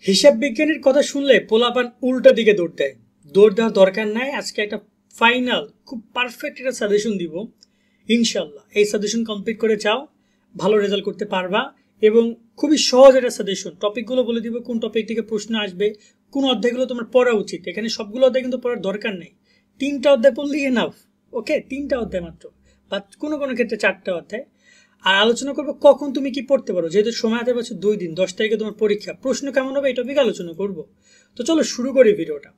হিসাব বিজ্ঞানের কথা শুনলে পোলাপান উল্টা দিকে দৌড় দেয়। দৌড় দেওয়ার দরকার নাই। আজকে একটা ফাইনাল খুব পারফেক্ট একটা সাজেশন দিব। ইনশাল্লাহ এই সাজেশন কমপ্লিট করে চাও ভালো রেজাল্ট করতে পারবা। এবং খুবই সহজ একটা সাজেশন, টপিকগুলো বলে দিব কোন টপিক থেকে প্রশ্ন আসবে, কোন অধ্যায়গুলো তোমার পড়া উচিত। এখানে সবগুলো অধ্যায় কিন্তু পড়ার দরকার নেই, 3টা অধ্যায় পড়লেই এনাফ। ওকে, 3টা অধ্যায় মাত্র, বা কোনো কোনো ক্ষেত্রে 4টা অধ্যায়। আর আলোচনা করবো কখন তুমি কি পড়তে পারো, যেহেতু সময় হাতে পাচ্ছ 2 দিন, 10 তারিখে তোমার পরীক্ষা, প্রশ্ন কেমন হবে এই টপিক আলোচনা করবো। তো চলো শুরু করি ভিডিওটা।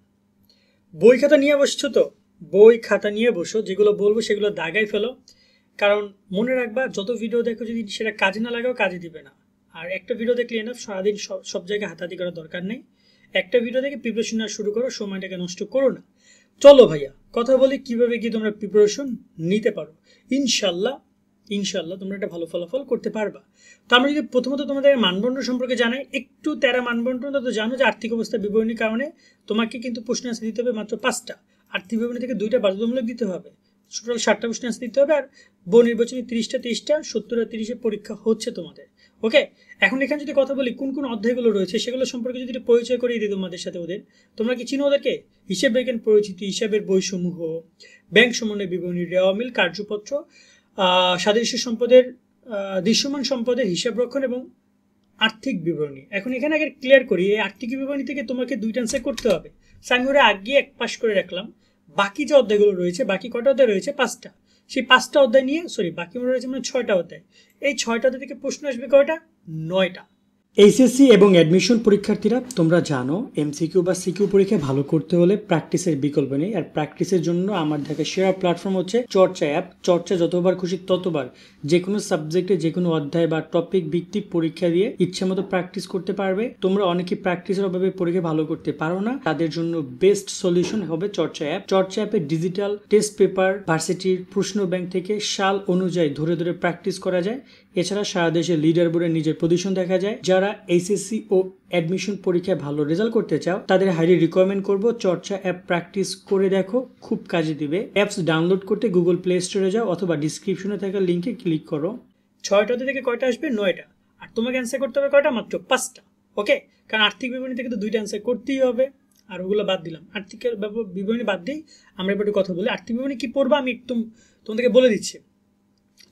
বই খাতা নিয়ে বসছো তো? বই খাতা নিয়ে বসো, যেগুলো বলবো সেগুলো দাগাই ফেলো। কারণ মনে রাখবা, যত ভিডিও দেখো যদি সেটা কাজে না লাগাও কাজে দিবে না। আর একটা ভিডিও দেখলে এনাফ, সারাদিন সব জায়গায় হাতাহাতি করার দরকার নেই। একটা ভিডিও দেখে প্রিপারেশন নেওয়া শুরু করো, সময়টাকে নষ্ট করো না। চলো ভাইয়া কথা বলি কিভাবে কি তোমরা প্রিপারেশন নিতে পারো। ইনশাল্লাহ ইনশাল্লাহ তোমরা একটা ভালো ফলাফল করতে পারবা। তো আমরা যদি প্রথমত তোমাদের মানদণ্ড সম্পর্কে জানাই, একটু তেরা মানদণ্ড তো জানো যে আর্থিক অবস্থা বিবরণীর কারণে তোমাকে কিন্তু প্রশ্ন আনসার দিতে হবে মাত্র 5টা। আর্থিক বিবরণী থেকে 2টা বাধ্যতামূলক দিতে হবে, টোটাল 7টা প্রশ্ন আনসার দিতে হবে। আর বহু নির্বাচনী 30টা 70 আর 30 পরীক্ষা হচ্ছে তোমাদের। ওকে, এখন এখানে যদি কথা বলি কোন কোন অধ্যায়গুলো রয়েছে সেগুলো সম্পর্কে যদি পরিচয় করিয়ে দিই তোমাদের সাথে ওদের, তোমরা কি চিনো ওদেরকে? হিসাব বিজ্ঞান পরিচিতি, হিসাবের বইসমূহ, ব্যাংক সমন্বয় বিবরণী, রেওয়া মিল কার্যপত্র, সাদৃশ্য সম্পদের, দৃশ্যমান সম্পদের হিসাব রক্ষণ এবং আর্থিক বিবরণী। এখন এখানে আগে ক্লিয়ার করি, এই আর্থিক বিবরণী থেকে তোমাকে 2টা অ্যান্সার করতে হবে। আমি ওরা আগে এক পাশ করে রাখলাম। বাকি যে অধ্যায়গুলো রয়েছে, বাকি কটা অধ্যায় রয়েছে? 5টা। সেই 5টা অধ্যায় নিয়ে বাকি মনে রয়েছে মানে 6টা অধ্যায়। এই 6টা অধ্যায় থেকে প্রশ্ন আসবে কয়টা? 9টা। এইচএসসি এবং অ্যাডমিশন পরীক্ষার্থীরা তোমরা জানো, এমসিকিউ বা সিকিউ পরীক্ষায় ভালো করতে হলে প্র্যাকটিসের বিকল্প নেই। আর প্র্যাকটিসের জন্য আমার দেখা সেরা প্ল্যাটফর্ম হচ্ছে চর্চা অ্যাপ। চর্চা যতবার খুশি ততবার যে কোনো সাবজেক্টে যে কোনো অধ্যায় বা টপিক ভিত্তিক পরীক্ষা দিয়ে ইচ্ছা মতো প্র্যাকটিস করতে পারবে। তোমরা অনেকে প্র্যাকটিসের অভাবে পরীক্ষা ভালো করতে পারো না, তাদের জন্য বেস্ট সলিউশন হবে চর্চা অ্যাপ। চর্চা অ্যাপে ডিজিটাল টেস্ট পেপার, ভার্সিটির প্রশ্ন ব্যাংক থেকে সাল অনুযায়ী ধরে ধরে প্র্যাকটিস করা যায়। এছাড়া সারা দেশে লিডার বোর্ডে নিজের পজিশন দেখা যায়। যারা এইচএসসি ও অ্যাডমিশন পরীক্ষায় ভালো রেজাল্ট করতে চাও তাদের হাইলি রিকমেন্ড করব চর্চা অ্যাপ প্র্যাকটিস করে দেখো, খুব কাজে দিবে। অ্যাপস ডাউনলোড করতে গুগল প্লে স্টোরে যাও অথবা ডিসক্রিপশনে থাকা লিঙ্কে ক্লিক করো। 6টা থেকে কয়টা আসবে? 9টা। আর তোমাকে অ্যান্সার করতে হবে কয়টা? মাত্র 5টা। ওকে, কারণ আর্থিক বিবরণী থেকে তো 2টা অ্যান্সার করতেই হবে। আর ওগুলো বাদ দিলাম, আর্থিক বিবরণী বাদ দিই। আমরা এবার কথা বলি আর্থিক বিবরণী কি পড়বা আমি একদম তোমাদেরকে বলে দিচ্ছি।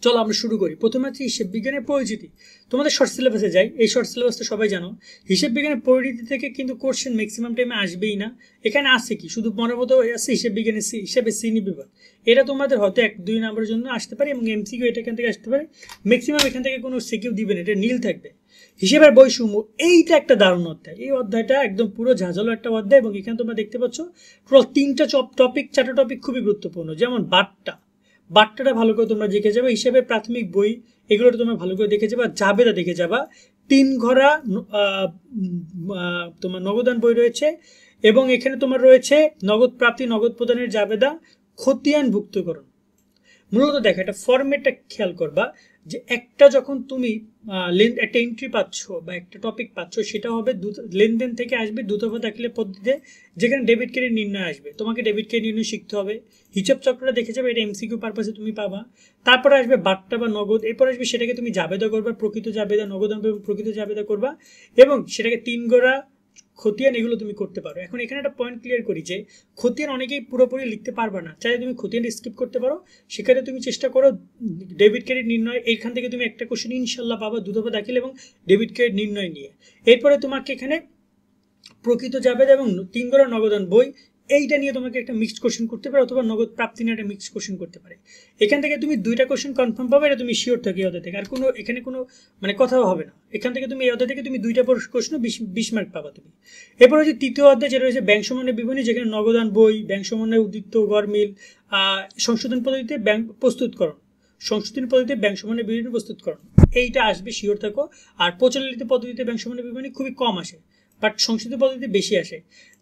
চলো আমরা শুরু করি। প্রথমে হচ্ছে হিসেব বিজ্ঞানের পরিচিতি। তোমাদের শর্ট সিলেবাসে যাই, এই শর্ট সিলেবাসটা সবাই জানো। হিসেব বিজ্ঞানের পরিচিতি থেকে কিন্তু কোশ্চেন ম্যাক্সিমাম টাইমে আসবেই না। এখানে আসে কি শুধু মতো আছে হিসেব বিজ্ঞানের হিসেবে শ্রেণী বিভাগ, এটা তোমাদের হয়তো 1-2 নম্বরের জন্য আসতে পারে এবং এমসিকিউ এটা এখান থেকে আসতে পারে। ম্যাক্সিমাম এখান থেকে কোনো সিকিউ দিবে না, এটা নীল থাকবে। হিসেবের বইসমূহ, এইটা একটা দারুণ অধ্যায়। এই অধ্যায়টা একদম পুরো ঝাঁঝালো একটা অধ্যায় এবং এখানে তোমরা দেখতে পাচ্ছ টোটাল 3টা টপিক, 4টা টপিক খুবই গুরুত্বপূর্ণ। যেমন বাট্টাটা ভালো করে তোমরা দেখে যাবে, হিসেবে প্রাথমিক বই এগুলো তোমরা ভালো করে দেখে যাবা। জাবেদা দেখে যাবা, 3 ঘরা তোমার নগদান বই রয়েছে এবং এখানে তোমার রয়েছে নগদ প্রাপ্তি, নগদ প্রদানের জাবেদা, খতিয়ান ভুক্তকরণ। মূলত দেখো এটা ফরম্যাটটা খেয়াল করবা যে একটা যখন তুমি একটা এন্ট্রি পাচ্ছ বা একটা টপিক পাচ্ছ সেটা হবে লেনদেন থেকে আসবে দ্রুতফা দাখিলের পদ্ধতিতে, যেখানে ডেবিট ক্রেডিট নির্ণয় আসবে। তোমাকে ডেবিট ক্রেডিট নির্ণয় শিখতে হবে। হিসাব চক্রটা দেখে যাবে, এটা এমসিকিউ পারপাসে তুমি পাবা। তারপরে আসবে বাট্টা বা নগদ, এরপর আসবে সেটাকে তুমি জাবেদা করবা, প্রকৃত জাবেদা, নগদ এবং প্রকৃত জাবেদা করবা এবং সেটাকে 3 ঘরা খতিয়ান, এগুলো তুমি করতে পারো। এখন এখানে একটা পয়েন্ট ক্লিয়ার করি যে খতিয়ান অনেকেই পুরোপুরি লিখতে পারবে না, চাইলে তুমি খতিয়ান স্কিপ করতে পারো। সেখানে তুমি চেষ্টা করো ডেবিট ক্রেডিট নির্ণয়, এইখান থেকে তুমি একটা কোশ্চেন ইনশাল্লাহ পাবা দ্রুতফা দাখিল এবং ডেবিট ক্রেডিট নির্ণয় নিয়ে। এরপরে তোমাকে এখানে প্রকৃত জাবেদা এবং 3 ঘরা নগদান বই, এইটা নিয়ে তোমাকে একটা মিক্সড কোশ্চেন করতে পারে অথবা নগদ প্রাপ্তি নিয়ে একটা মিক্সড কোশ্চেন করতে পারে। এখান থেকে তুমি 2টা কোশ্চেন কনফার্ম পাবে, এটা তুমি শিওর থাকি অধ্যায় থেকে। আর কোনো এখানে কোনো মানে কথাও হবে না, এখান থেকে তুমি এই অধ্যায় থেকে তুমি 2টা কোশ্চেন 20 মার্ক পাবা তুমি। এরপর হচ্ছে তৃতীয় অধ্যায় যেটা রয়েছে ব্যাংক সমন্বয় বিবরণী, যেখানে নগদান বই, ব্যাংক সমন্বয়, উদ্বৃত্ত, গড়মিল, সংশোধন পদ্ধতিতে ব্যাংক প্রস্তুতকরণ, সংশোধন পদ্ধতিতে ব্যাংক সমন্বয় বিবরণী প্রস্তুতকরণ, এইটা আসবে শিওর থাকো। আর প্রচলিত পদ্ধতিতে ব্যাংক সমন্বয় বিবরণী খুবই কম আসে, বাট সংশোধিত পদ্ধতিতে বেশি আসে।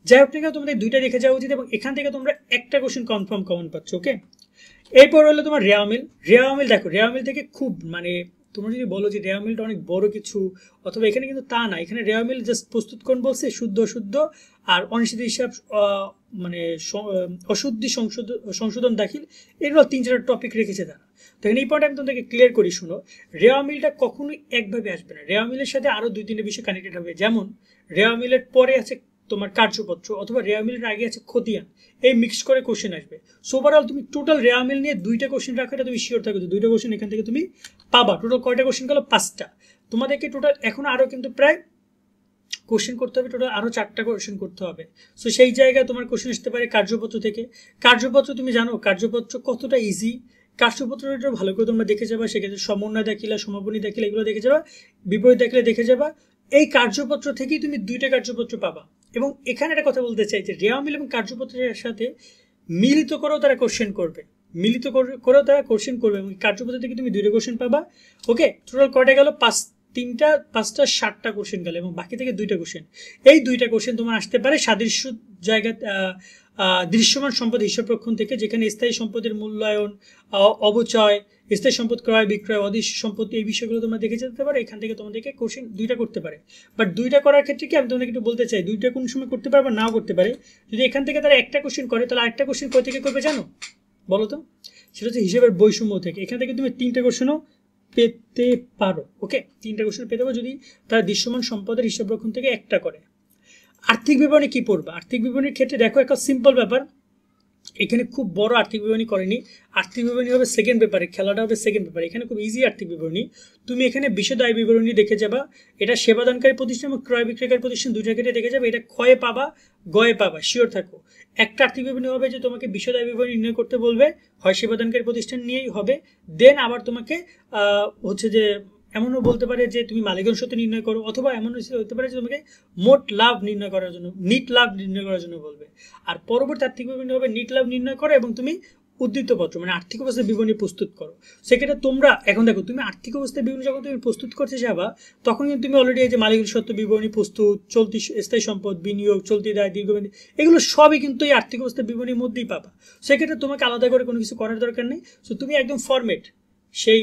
যাই হোক না কেন তোমাদের 2টা দেখে যাওয়া উচিত এবং এখান থেকে তোমরা একটা কোশ্চেন কনফার্ম কমন পাচ্ছ। ওকে, এরপর হলো তোমার রেওয়া মিল। দেখো রেওয়া মিল থেকে খুব মানে তোমরা যদি বলো যে রেওয়া মিলটা অনেক বড় কিছু, অথবা এখানে কিন্তু তা না। এখানে রেওয়া মিল জাস্ট প্রস্তুতকরণ বলছে, শুদ্ধ আর অনিশ্চিত হিসাব, মানে অশুদ্ধি সংশোধন দাখিল, এগুলো 3-4 টপিক রেখেছে তারা। তো এখানে এই পয়েন্ট আমি তোমাদেরকে ক্লিয়ার করি, শুনো। রেওয়া মিলটা কখনোই একভাবে আসবে না, রেওয়া মিলের সাথে আরো 2-3টা বিষয় কানেক্টেড হবে। যেমন রেওয়া মিলের পরে আছে তোমার কার্যপত্র, অথবা রেওয়া মিলের আগে আছে খতিয়ান, এই মিক্স করে কোশ্চেন আসবে। সো ওভারঅল তুমি টোটাল রেওয়া মিল নিয়ে 2টা কোশ্চেন রাখো, এটা তুমি শিওর থাকো 2টা কোশ্চেন এখান থেকে তুমি পাবা। টোটাল কয়টা কোশ্চেন গেল? 5টা। তোমাদেরকে টোটাল এখন আরো কিন্তু প্রায় কোশ্চেন করতে হবে, টোটাল আরো 4টা কোশ্চেন করতে হবে। সো সেই জায়গায় তোমার কোশ্চেন আসতে পারে কার্যপত্র থেকে। কার্যপত্র তুমি জানো কার্যপত্র কতটা ইজি, কার্যপত্রটা ভালো করে তোমরা দেখে যাবা, সেক্ষেত্রে সমন্বয় দেখিলা, সমাপনী দেখিলা, এগুলো দেখে যাবা, বিপরীত দেখলে দেখে যাবা। এই কার্যপত্র থেকেই তুমি 2টা কার্যপত্র পাবা। এবং এখানে একটা কথা বলতে চাই যে রেওয়া মিল এবং কার্যপত্রের সাথে মিলিত করেও তারা কোশ্চেন করবে, মিলিত করেও তারা কোশ্চেন করবে, এবং কার্যপত্র থেকে তুমি 2টা কোশ্চেন পাবা। ওকে, টোটাল কয়টা গেল? 5টা 7টা কোশ্চেন গেল, এবং বাকি থেকে 2টা কোশ্চেন। এই 2টা কোশ্চেন তোমার আসতে পারে সাদৃশ্য জায়গা, দৃশ্যমান সম্পদ হিসাবরক্ষণ থেকে, যেখানে স্থায়ী সম্পদের মূল্যায়ন, অবচয়, স্থায়ী সম্পদ ক্রয় বিক্রয়, অদৃশ্য সম্পত্তি, এই বিষয়গুলো তোমরা দেখে যেতে পারো। এখান থেকে তোমাদেরকে কোশ্চেন 2টা করতে পারে। বাট 2টা করার ক্ষেত্রে কি আমি তোমাদেরকে একটু বলতে চাই, 2টা কোন সময় করতে পারে বা নাও করতে পারে। যদি এখান থেকে তারা একটা কোশ্চেন করে, তাহলে আরেকটা কোশ্চেন কই থেকে করবে জানো? বলো তো। সেটা হচ্ছে হিসেবের বৈষম্য থেকে। এখান থেকে তুমি 3টা কোশ্চেনও পেতে পারো। ওকে, 3টা কোশ্চেন পেতে পারো যদি তারা দৃশ্যমান সম্পদের হিসাবরক্ষণ থেকে একটা করে। আর্থিক বিবরণী কি পড়বা? আর্থিক বিবরণীর ক্ষেত্রে দেখো একটা সিম্পল ব্যাপার, এখানে খুব বড় আর্থিক বিবরণী করেনি। আর্থিক বিবরণী হবে সেকেন্ড পেপারে, খেলাটা হবে সেকেন্ড পেপারে। এখানে খুব ইজি আর্থিক বিবরণী। তুমি এখানে বিশদ আয় বিবরণী দেখে যাবা, এটা সেবাদানকারী প্রতিষ্ঠান এবং ক্রয় বিক্রয়কারী প্রতিষ্ঠান 2টা ক্ষেত্রে দেখে যাবে। এটা ক্ষয়ে পাবা, গয়ে পাবা, শিওর থাকো। একটা আর্থিক বিবরণী হবে যে তোমাকে বিশদ আয় বিবরণী নির্ণয় করতে বলবে, হয় সেবাদানকারী প্রতিষ্ঠান নিয়েই হবে। দেন আবার তোমাকে হচ্ছে যে এমনও বলতে পারে যে তুমি মালিকানা সত্ত্ব নির্ণয় করো, অথবা এমন হতে পারে যে তোমাকে মোট লাভ নির্ণয় করার জন্য, নিট লাভ নির্ণয় করার জন্য বলবে। আর পরবর্তী আর্থিক বিবরণী হবে নিট লাভ নির্ণয় করো, এবং তুমি উদ্ধৃতপত্র মানে আর্থিক অবস্থার বিবরণী প্রস্তুত করো। সেক্ষেত্রে তোমরা এখন দেখো, তুমি আর্থিক অবস্থার বিবরণী যখন তুমি প্রস্তুত করতে যাবা, তখন কিন্তু তুমি অলরেডি এই যে মালিকানা সত্ত্ব বিবরণী প্রস্তুত, চলতি স্থায়ী সম্পদ, বিনিয়োগ, চলতি দায়, দীর্ঘমেয়াদী, এগুলো সবই কিন্তু এই আর্থিক অবস্থার বিবরণীর মধ্যেই পাবা। সেক্ষেত্রে তোমাকে আলাদা করে কোনো কিছু করার দরকার নেই। সো তুমি একদম ফরম্যাট সেই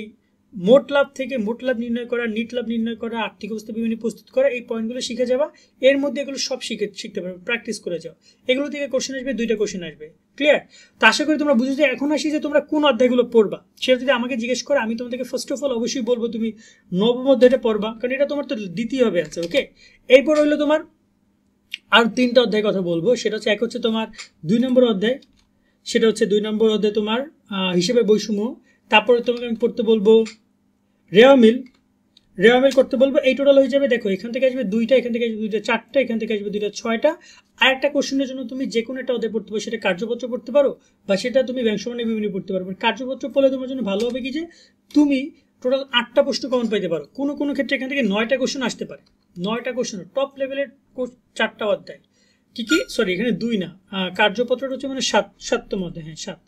মোট লাভ থেকে মোট লাভ নির্ণয় করা, নিট লাভ নির্ণয় করা, আর্থিক অবস্থা বিবরণী প্রস্তুত করা, এই পয়েন্টগুলো শিখে যাবা। এর মধ্যে এগুলো সব শিখতে পারবে, প্র্যাকটিস করে যাও। এগুলো থেকে কোশ্চেন আসবে, 2টা কোশ্চেন আসবে। ক্লিয়ার? তো আশা করি তোমরা বুঝেছো। এখন আসি যে তোমরা কোন অধ্যায়গুলো পড়বা, সেটা যদি আমাকে জিজ্ঞেস করো, আমি তোমাদেরকে ফার্স্ট অফ অল অবশ্যই বলবো তুমি নবম অধ্যায়টা পড়বা, কারণ এটা তোমার তো দ্বিতীয় হবে আছে। ওকে, এরপর হইলো তোমার আর 3টা অধ্যায় কথা বলবো। সেটা হচ্ছে, এক হচ্ছে তোমার 2 নম্বর অধ্যায়, সেটা হচ্ছে 2 নম্বর অধ্যায় তোমার হিসেবের বৈষম্য। তারপরে তোমাকে আমি পড়তে বলবো রেওয়া মিল, রেওয়া মিল করতে বলবো। এই টোটাল হয়ে যাবে, দেখো এখান থেকে আসবে 2টা, এখান থেকে আসবে 2টা 4টা, এখান থেকে আসবে 2টা 6টা। আর একটা কোশ্চেনের জন্য তুমি যে কোনো একটা অধ্যায় পড়তে পারো, সেটা কার্যপত্র পড়তে পারো, বা সেটা তুমি ব্যাংক সমন্বয় বিবরণী পড়তে পারো। কার্যপত্র পড়লে তোমার জন্য ভালো হবে কি যে তুমি টোটাল 8টা প্রশ্ন কমন পাইতে পারো। কোনো কোনো ক্ষেত্রে এখান থেকে 9টা কোশ্চেন আসতে পারে। 9টা কোশ্চেন টপ লেভেলের 4টা অধ্যায়। কি কি, সরি এখানে 2 না, কার্যপত্রটা হচ্ছে মানে 7তম অধ্যায়। হ্যাঁ 7।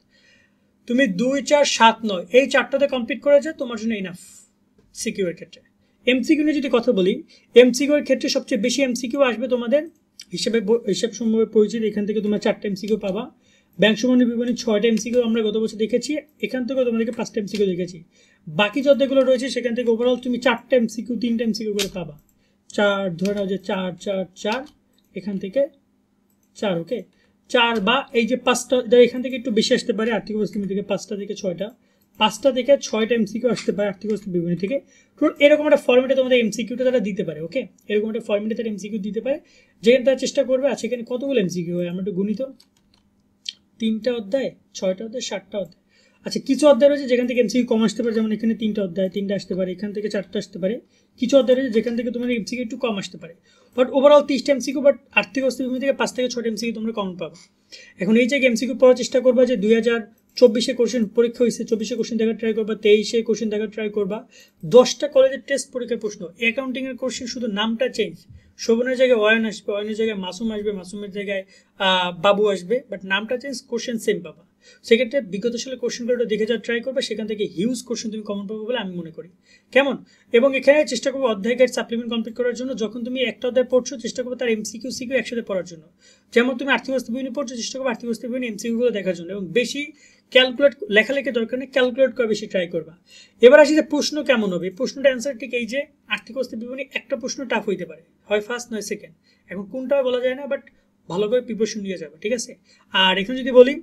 তুমি 2, 4, 7, 9 এই 4টাতে কমপ্লিট করে যায়, তোমার জন্য ইনাফ সিকিউ এর ক্ষেত্রে। এমসিকিউ নিয়ে যদি কথা বলি, এমসিকিউ এর ক্ষেত্রে সবচেয়ে বেশি এমসিকিউ আসবে তোমাদের হিসাব সমূহের পরিচিত। এখান থেকে তোমরা 4টা এমসিকিউ পাবা। ব্যাংক সমন্বয় বিবরণী 6টা এমসিকিউ আমরা গত বছর দেখেছি, এখান থেকে তোমাদেরকে 5টা এমসিকিউ দেখেছি। বাকি যে অধ্যায়গুলো রয়েছে সেখান থেকে ওভারঅল তুমি 4টা এমসিকিউ 3টা এমসিকিউ করে পাবা। 4 ধরে নাও যে 4, 4, 4, এখান থেকে 4। ওকে, 4 বা এই যে 5টা, এখান থেকে একটু বেশি আসতে পারে আর্থিক অবস্থা থেকে 5টা থেকে 6টা, 5টা থেকে 6টা এমসিকিউ আসতে পারে আর্থিক অবস্থা বিবরণী থেকে। এরকম একটা ফর্মেটে তোমাদের এমসিকিউটা তারা দিতে পারে। ওকে, এরকম একটা ফর্মেটে তারা এমসিকিউ দিতে পারে, যেখানে তারা চেষ্টা করবে। আছে এখানে কতগুলো এমসিকিউ হয় আমরা একটু গুণিত, 3টা অধ্যায়, 6টা অধ্যায়, 7টা অধ্যায়। আচ্ছা, কিছু অধ্যায় রয়েছে যেখান থেকে এমসিকিউ কম আসতে পারে, যেমন এখানে 3টা অধ্যায়, 3টা আসতে পারে, এখান থেকে 4টা আসতে পারে। কিছু অধ্যায় রয়েছে যেখান থেকে তোমার এমসিকিউ একটু কম আসতে পারে। বাট ওভারঅল 30টা এমসিকিউ, বাট আর্থিক অবস্থা বিবরণী থেকে 5 থেকে 6টা এমসিকিউ তোমরা কমন পাবে। এখন এই জায়গায় এমসিকিউ পড়ার চেষ্টা করবা যে 2024-এ কোশ্চেন পরীক্ষা হয়েছে, 24-এ কোশ্চেন দেখার ট্রাই করবা, 23-এ কোশ্চেন দেখার ট্রাই করবা। 10টা কলেজের টেস্ট পরীক্ষার প্রশ্ন, অ্যাকাউন্টিং এর কোশ্চেন শুধু নামটা চেঞ্জ, শোভনের জায়গায় অয়ন আসবে, অয়নের জায়গায় মাসুম আসবে, মাসুমের জায়গায় বাবু আসবে, বাট নামটা চেঞ্জ, কোশ্চেন সেম পাবা। সেক্ষেত্রে বিগত সালে কোশ্চেনগুলো দেখে যাওয়ার ট্রাই করবে, সেখান থেকে হিউজ কোশ্চেন তুমি কমন পাবো বলে আমি মনে করি। কেমন? এবং এখানে চেষ্টা করবো অধ্যায় গাইড সাপ্লিমেন্ট কমপ্লিট করার জন্য। যখন তুমি একটা অধ্যায় পড়ছো, চেষ্টা করবো তার এমসিকিউ সিকিউ একসাথে পড়ার জন্য। যেমন তুমি আর্থিক অবস্থা বিবরণী পড়ছো, চেষ্টা করবো আর্থিক অবস্থা বিবরণী এমসিকিউগুলো দেখার জন্য, এবং বেশি ক্যালকুলেট লেখালেখি দরকার নেই, ক্যালকুলেট করা বেশি ট্রাই করবা। এবার আসি যে প্রশ্ন কেমন হবে। প্রশ্নটা অ্যান্সার ঠিক এই যে আর্থিক অবস্থা বিবরণী একটা প্রশ্ন টাফ হইতে পারে, হয় ফার্স্ট নয় সেকেন্ড, এখন কোনটা বলা যায় না, বাট ভালো করে প্রিপারেশন নিয়ে যাবে। ঠিক আছে? আর এখানে যদি বলি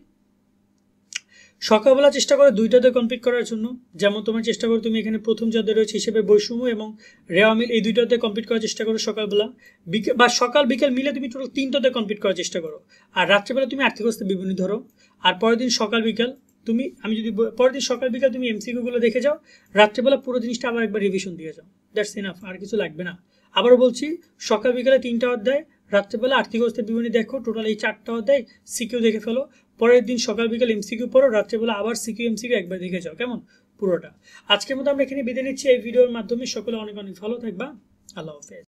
সকালবেলা চেষ্টা করো দুইটাতে কমপ্লিট করার জন্য, যেমন তোমার চেষ্টা করো তুমি এখানে প্রথম যাদের রয়েছে হিসেবে বৈষম্য এবং রেওয়া মিল, এই দুইটাতে কমপ্লিট করার চেষ্টা করো সকালবেলা। বিকেল বা সকাল বিকেল মিলে তুমি টোটাল 3টাতে কমপ্লিট করার চেষ্টা করো। আর রাত্রেবেলা তুমি আর্থিক অবস্থা বিবরণী ধরো। আর পরের দিন সকাল বিকাল তুমি, আমি যদি পরের দিন সকাল বিকাল তুমি এমসিকিউগুলো দেখে যাও, রাত্রেবেলা পুরো জিনিসটা আবার একবার রিভিশন দিয়ে যাও। দ্যাটস ইনাফ, আর কিছু লাগবে না। আবারও বলছি, সকাল বিকালে 3টা অধ্যায়, রাত্রেবেলা আর্থিক অবস্থার বিবরণী দেখো, টোটাল এই 4টা অধ্যায়, সিকিউ দেখে ফেলো। পরের দিন সকাল বিকাল এমসিকিউ পড়ো, রাত্রেবেলা আবার সিকিউ এমসিকিউ একবার দেখে যাও। কেমন? পুরোটা। আজকের মতো আমরা এখানে বিদায় নিচ্ছি এই ভিডিওর মাধ্যমে। সকলে অনেক অনেক ভালো থাকবা। আল্লাহ হাফেজ।